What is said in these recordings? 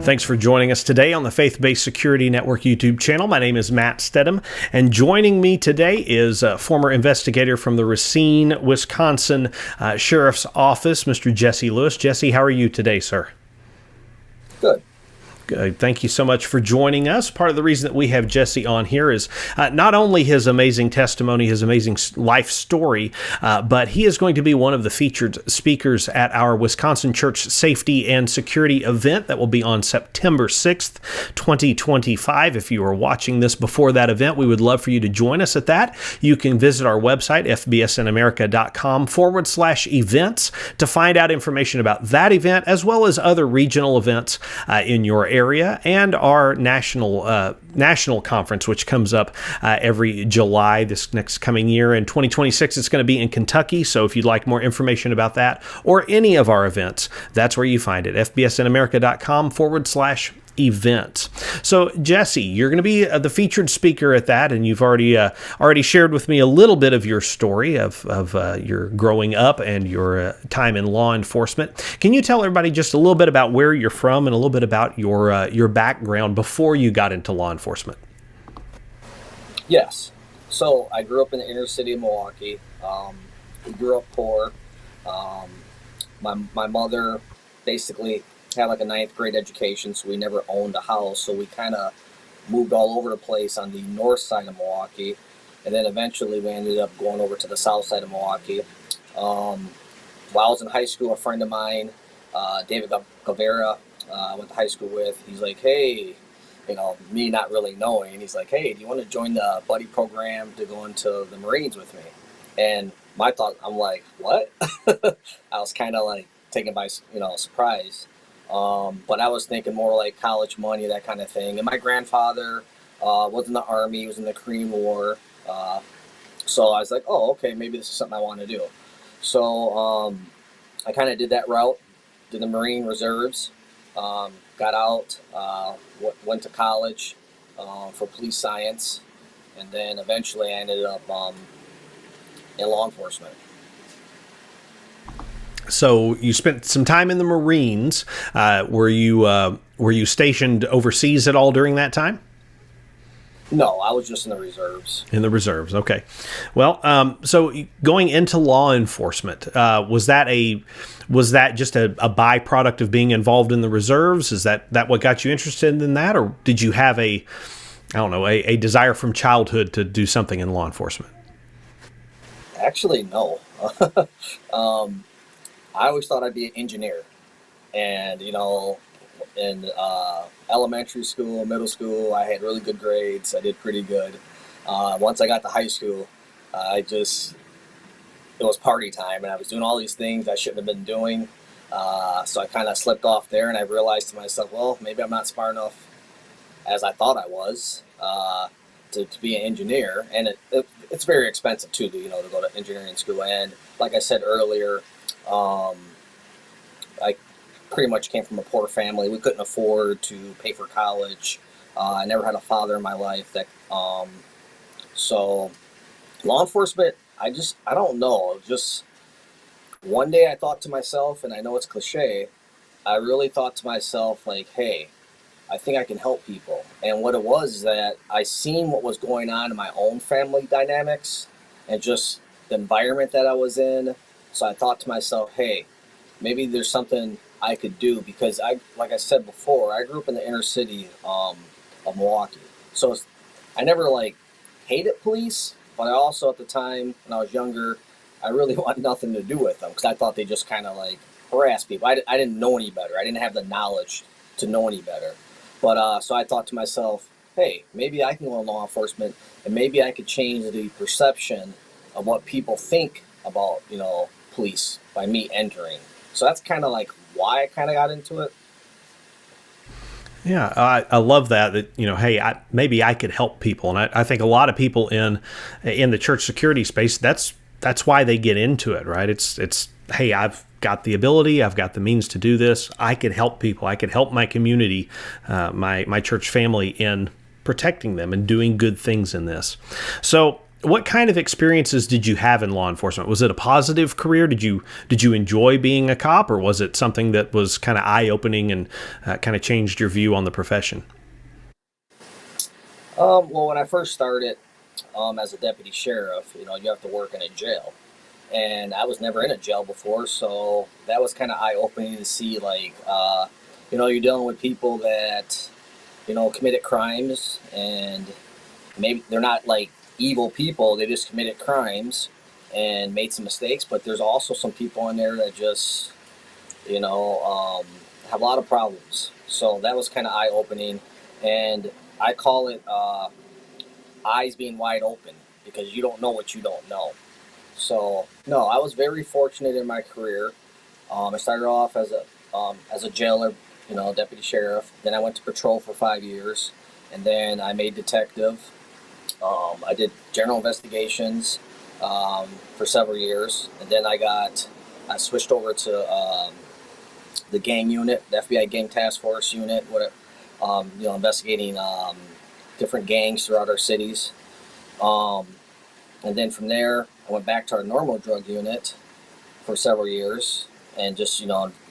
Thanks for joining us today on the Faith-Based Security Network YouTube channel. My name is Matt Stedham, and joining me today is a former investigator from the Racine, Wisconsin Sheriff's Office, Mr. Jessie Lewis. Jessie, how are you today, sir? Good. Thank you so much for joining us. Part of the reason that we have Jessie on here is not only his amazing testimony, his amazing life story, but he is going to be one of the featured speakers at our Wisconsin Church Safety and Security event that will be on September 6th, 2025. If you are watching this before that event, we would love for you to join us at that. You can visit our website, fbsnamerica.com/events, to find out information about that event, as well as other regional events in your area and our national conference, which comes up every July this next coming year. In 2026, it's going to be in Kentucky. So if you'd like more information about that or any of our events, that's where you find it, fbsnamerica.com/events. So Jessie, you're going to be the featured speaker at that, and you've already shared with me a little bit of your story of your growing up and your time in law enforcement. Can you tell everybody just a little bit about where you're from and a little bit about your background before you got into law enforcement? Yes. So I grew up in the inner city of Milwaukee. We grew up poor. My mother basically had like a ninth grade education, so we never owned a house. So we kind of moved all over the place on the north side of Milwaukee. And then eventually we ended up going over to the south side of Milwaukee. While I was in high school, a friend of mine, David Guevara, I went to high school with, he's like, hey, me not really knowing, and he's like, hey, do you want to join the buddy program to go into the Marines with me? And my thought, I'm like, what? I was kind of like taken by, surprise. But I was thinking more like college money, that kind of thing. And my grandfather was in the Army, he was in the Korean War. So I was like, oh, okay, maybe this is something I want to do. So I kind of did that route, did the Marine Reserves, got out, went to college for police science, and then eventually I ended up in law enforcement. So you spent some time in the Marines. Were you stationed overseas at all during that time? No, I was just in the reserves. In the reserves, okay. Well, so going into law enforcement, was that just a byproduct of being involved in the reserves? Is that what got you interested in that, or did you have a desire from childhood to do something in law enforcement? Actually, no. I always thought I'd be an engineer, and in elementary school, middle school, I had really good grades. I did pretty good. Once I got to high school, it was party time, and I was doing all these things I shouldn't have been doing. So I kind of slipped off there, and I realized to myself, well, maybe I'm not smart enough as I thought I was to be an engineer. And it's very expensive too, to go to engineering school. And like I said earlier, I pretty much came from a poor family. We couldn't afford to pay for college. I never had a father in my life. So law enforcement, I don't know. Just one day I thought to myself, and I know it's cliche, I really thought to myself, like, hey, I think I can help people. And what it was is that I seen what was going on in my own family dynamics and just the environment that I was in. So I thought to myself, hey, maybe there's something I could do, because like I said before, I grew up in the inner city of Milwaukee. So I never hated police, but I also at the time when I was younger, I really wanted nothing to do with them because I thought they just kind of harass people. I didn't know any better. I didn't have the knowledge to know any better. But so I thought to myself, hey, maybe I can go in law enforcement, and maybe I could change the perception of what people think about police by me entering. So that's kind of why I kind of got into it. Yeah, I love that hey, maybe I could help people. And I think a lot of people in the church security space, that's why they get into it, right? It's hey, I've got the ability, I've got the means to do this. I could help people. I could help my community, my church family in protecting them and doing good things in this. So What kind of experiences did you have in law enforcement? Was it a positive career? Did you enjoy being a cop, or was it something that was kind of eye-opening and kind of changed your view on the profession? Well, when I first started as a deputy sheriff, you have to work in a jail, and I was never in a jail before, so that was kind of eye-opening to see, like, you're dealing with people that committed crimes, and maybe they're not like evil people, they just committed crimes and made some mistakes, but there's also some people in there that just have a lot of problems. So that was kind of eye-opening, and I call it eyes being wide open, because you don't know what you don't know. So no, I was very fortunate in my career. I started off as a jailer, deputy sheriff. Then I went to patrol for 5 years, and then I made detective. I did general investigations for several years, and then I switched over to the gang unit, the FBI Gang Task Force unit, investigating different gangs throughout our cities. And then from there, I went back to our normal drug unit for several years, and just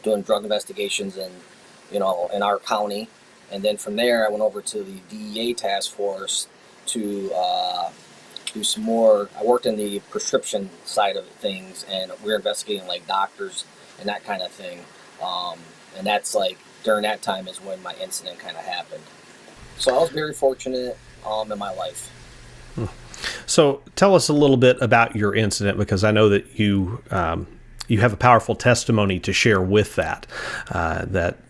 doing drug investigations in our county. And then from there, I went over to the DEA task force to do some more. I worked in the prescription side of things, and we were investigating like doctors and that kind of thing. And that's like during that time is when my incident kind of happened. So I was very fortunate in my life. So tell us a little bit about your incident, because I know that you have a powerful testimony to share with that.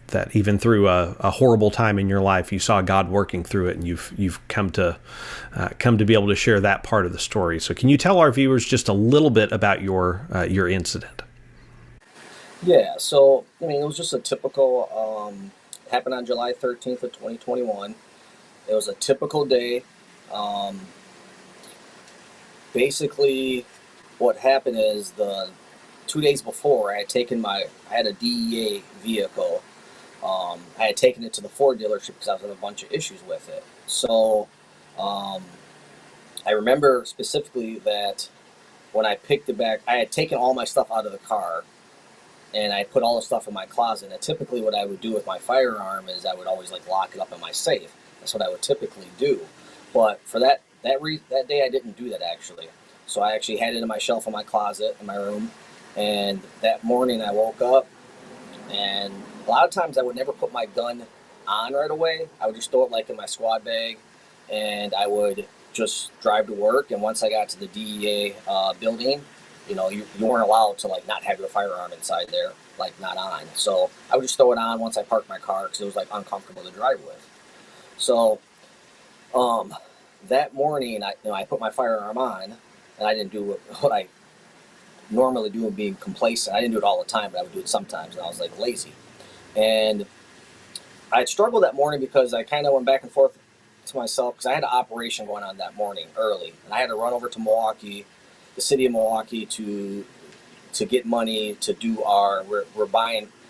That even through a horrible time in your life, you saw God working through it, and you've come to be able to share that part of the story. So can you tell our viewers just a little bit about your incident? Yeah, so it was just a typical happened on July 13th of 2021. It was a typical day. Basically, what happened is the 2 days before, I had a DEA vehicle. I had taken it to the Ford dealership because I was having a bunch of issues with it. So I remember specifically that when I picked it back, I had taken all my stuff out of the car, and I put all the stuff in my closet. And typically what I would do with my firearm is I would always lock it up in my safe. That's what I would typically do. But for that day, I didn't do that, actually. So I actually had it in my shelf in my closet in my room. And that morning I woke up, and a lot of times I would never put my gun on right away. I would just throw it in my squad bag, and I would just drive to work. And once I got to the DEA building, you weren't allowed to not have your firearm inside there, not on. So I would just throw it on once I parked my car, because it was uncomfortable to drive with. So that morning I put my firearm on, and I didn't do what I normally do, being complacent. I didn't do it all the time, but I would do it sometimes, and I was lazy. And I struggled that morning because I kind of went back and forth to myself, because I had an operation going on that morning early, and I had to run over to Milwaukee, the city of Milwaukee, to get money to do we're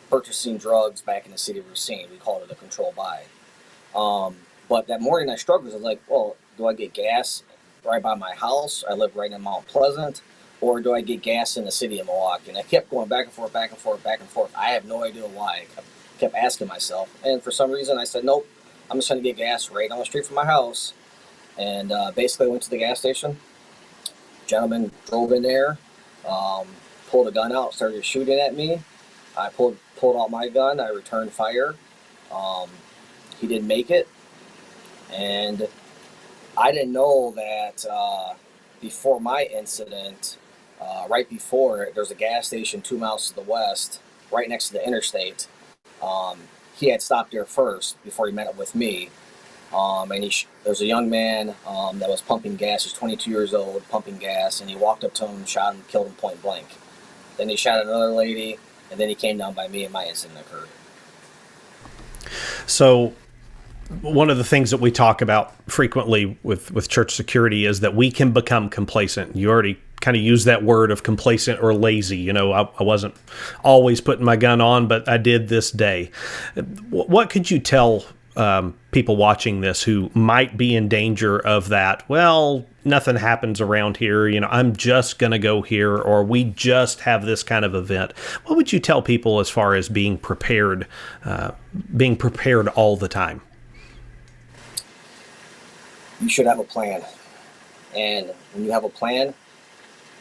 purchasing drugs back in the city of Racine. We call it a control buy. But that morning I struggled. I was like, well, do I get gas right by my house? I live right in Mount Pleasant. Or do I get gas in the city of Milwaukee? And I kept going back and forth, back and forth, back and forth. I have no idea why. I kept asking myself. And for some reason I said, nope, I'm just going to get gas right on the street from my house. And basically I went to the gas station. Gentleman drove in there, pulled a gun out, started shooting at me. I pulled out my gun. I returned fire. He didn't make it. And I didn't know that before my incident, right before it, there's a gas station 2 miles to the west, right next to the interstate. He had stopped there first before he met up with me. And there's a young man that was pumping gas. He's 22 years old, pumping gas, and he walked up to him, shot him, killed him point blank. Then he shot another lady, and then he came down by me, and my incident occurred. So one of the things that we talk about frequently with church security is that we can become complacent. You already kind of used that word of complacent or lazy. I wasn't always putting my gun on, but I did this day. What could you tell people watching this who might be in danger of that? Well, nothing happens around here. I'm just going to go here, or we just have this kind of event. What would you tell people as far as being prepared all the time? You should have a plan. And when you have a plan,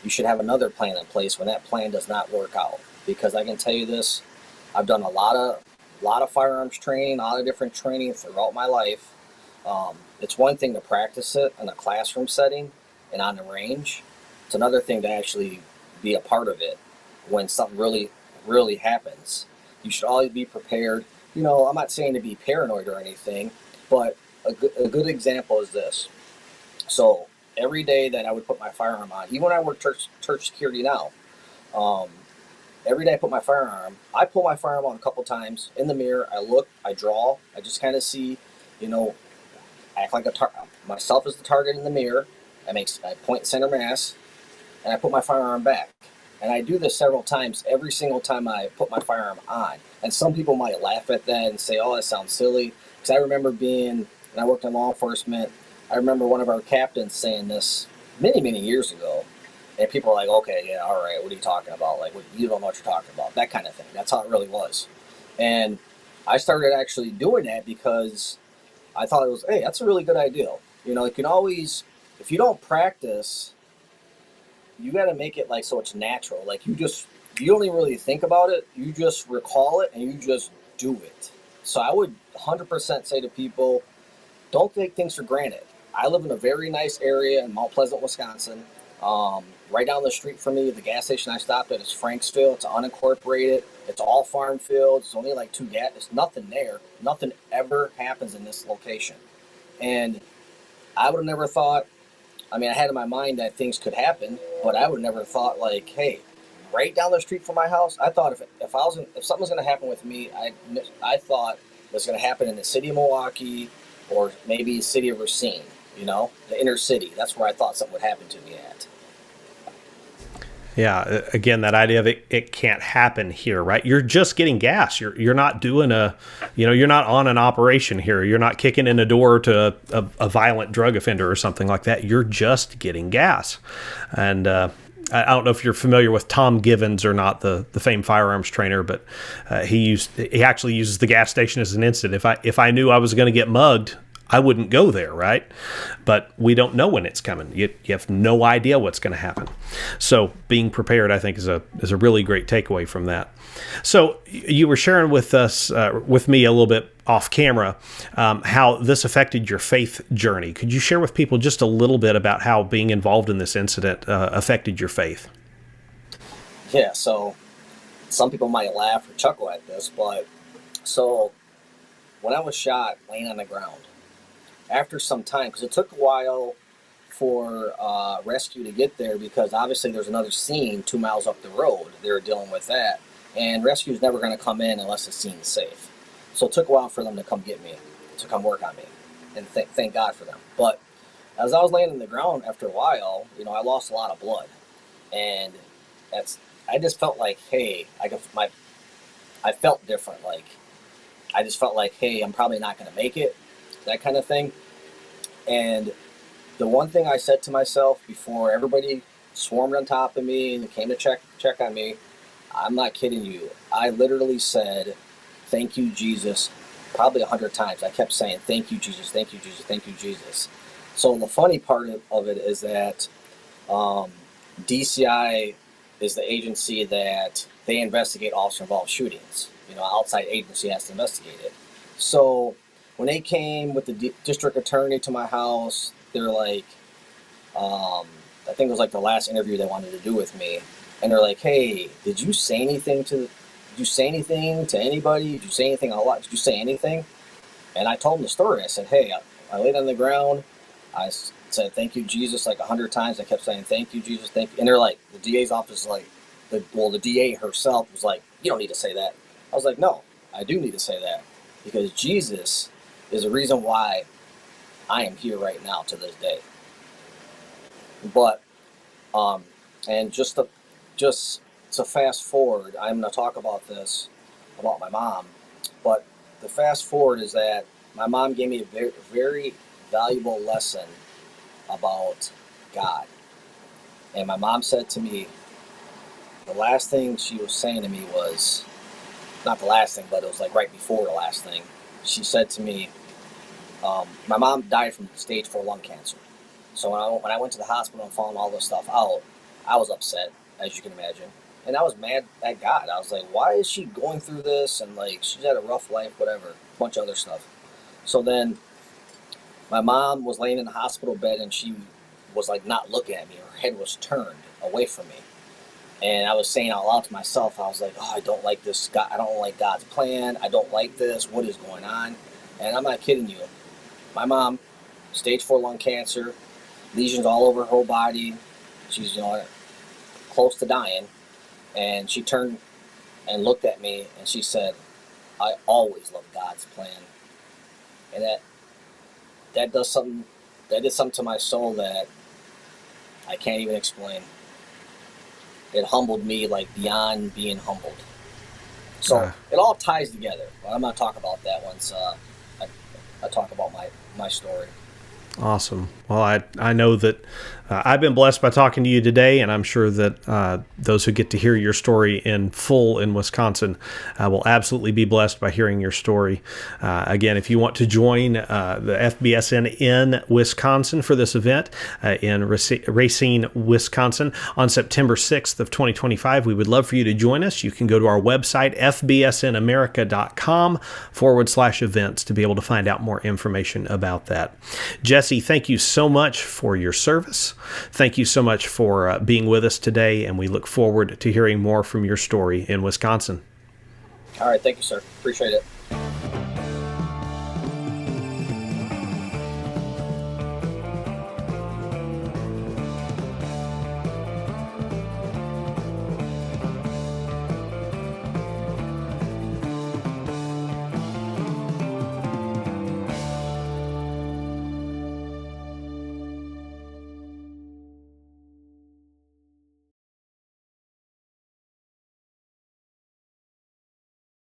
you should have another plan in place when that plan does not work out. Because I can tell you this, I've done a lot of firearms training, a lot of different training throughout my life. It's one thing to practice it in a classroom setting and on the range. It's another thing to actually be a part of it when something really, really happens. You should always be prepared. I'm not saying to be paranoid or anything, but a good example is this. So every day that I would put my firearm on, even when I work church security now, every day I put my firearm, I pull my firearm on a couple times in the mirror. I look, I draw, I just kind of see, act like myself as the target in the mirror. I point center mass, and I put my firearm back. And I do this several times, every single time I put my firearm on. And some people might laugh at that and say, oh, that sounds silly. Because I remember when I worked in law enforcement, I remember one of our captains saying this many, many years ago. And people are like, okay, yeah, all right, what are you talking about? Like, you don't know what you're talking about. That kind of thing. That's how it really was. And I started actually doing that because I thought it was, hey, that's a really good idea. You can always, if you don't practice, you got to make it so it's natural. Like, you don't even really think about it. You just recall it and you just do it. So I would 100% say to people, don't take things for granted. I live in a very nice area in Mount Pleasant, Wisconsin. Right down the street from me, the gas station I stopped at is Franksville. It's unincorporated. It's all farm fields. It's only 2 gas. There's nothing there. Nothing ever happens in this location. And I would have never thought, I had in my mind that things could happen, but I would never thought hey, right down the street from my house. I thought if something was going to happen with me, I thought it was going to happen in the city of Milwaukee or maybe the city of Racine. The inner city. That's where I thought something would happen to me at. Yeah, again, that idea of it can't happen here, right? You're just getting gas. You're not doing you're not on an operation here. You're not kicking in a door to a violent drug offender or something like that. You're just getting gas. And I don't know if you're familiar with Tom Givens or not, the famed firearms trainer, but he actually uses the gas station as an instant. If I knew I was going to get mugged, I wouldn't go there, right? But we don't know when it's coming. You have no idea what's going to happen. So being prepared, I think, is a really great takeaway from that. So you were sharing with us, with me a little bit off camera, how this affected your faith journey. Could you share with people just a little bit about how being involved in this incident affected your faith? Yeah, so some people might laugh or chuckle at this, but so when I was shot laying on the ground, after some time, because it took a while for rescue to get there, because obviously there's another scene 2 miles up the road. They were dealing with that, and rescue is never going to come in unless the scene is safe. So it took a while for them to come get me, to come work on me, and thank God for them. But as I was laying on the ground after a while, I lost a lot of blood, and I just felt like, hey, I felt different. I just felt like, hey, I'm probably not going to make it. That kind of thing. And the one thing I said to myself before everybody swarmed on top of me and came to check on me, I'm not kidding you. I literally said, thank you, Jesus, probably 100 times. I kept saying, thank you, Jesus, thank you, Jesus, thank you, Jesus. So the funny part of it is that DCI is the agency that they investigate officer-involved shootings. Outside agency has to investigate it. So when they came with the district attorney to my house, they're like, I think it was the last interview they wanted to do with me, and they're like, hey, did you say anything to anybody? Did you say anything a lot? Did you say anything? And I told them the story. I said, hey, I laid on the ground. I said, thank you, Jesus, 100 times. I kept saying, thank you, Jesus, thank you. And they're like, the DA's office is the DA herself was like, you don't need to say that. I was like, no, I do need to say that, because Jesus is the reason why I am here right now to this day. But, and just to fast forward, I'm going to talk about this, about my mom, but the fast forward is that my mom gave me a very, very valuable lesson about God. And my mom said to me, the last thing she was saying to me was, not the last thing, but it was like right before the last thing. She said to me, my mom died from stage 4 lung cancer. So when I went to the hospital and found all this stuff out, I was upset, as you can imagine. And I was mad at God. I was like, why is she going through this? And like, she's had a rough life, whatever, a bunch of other stuff. So then my mom was laying in the hospital bed and she was like not looking at me. Her head was turned away from me. And I was saying out loud to myself, I was like, oh, I don't like this. God, I don't like God's plan. I don't like this. What is going on? And I'm not kidding you. My mom, stage 4 lung cancer, lesions all over her whole body. She's, close to dying. And she turned and looked at me and she said, I always love God's plan. And that did something to my soul that I can't even explain. It humbled me like beyond being humbled. So it all ties together. But I'm going to talk about that once I talk about my story. Awesome. Well, I know that I've been blessed by talking to you today, and I'm sure that those who get to hear your story in full in Wisconsin will absolutely be blessed by hearing your story. Again, if you want to join the FBSN in Wisconsin for this event in Racine, Wisconsin on September 6th of 2025, we would love for you to join us. You can go to our website, fbsnamerica.com/events to be able to find out more information about that. Jessie, thank you so much for your service. Thank you so much for being with us today, and we look forward to hearing more from your story in Wisconsin. All right. Thank you, sir. Appreciate it.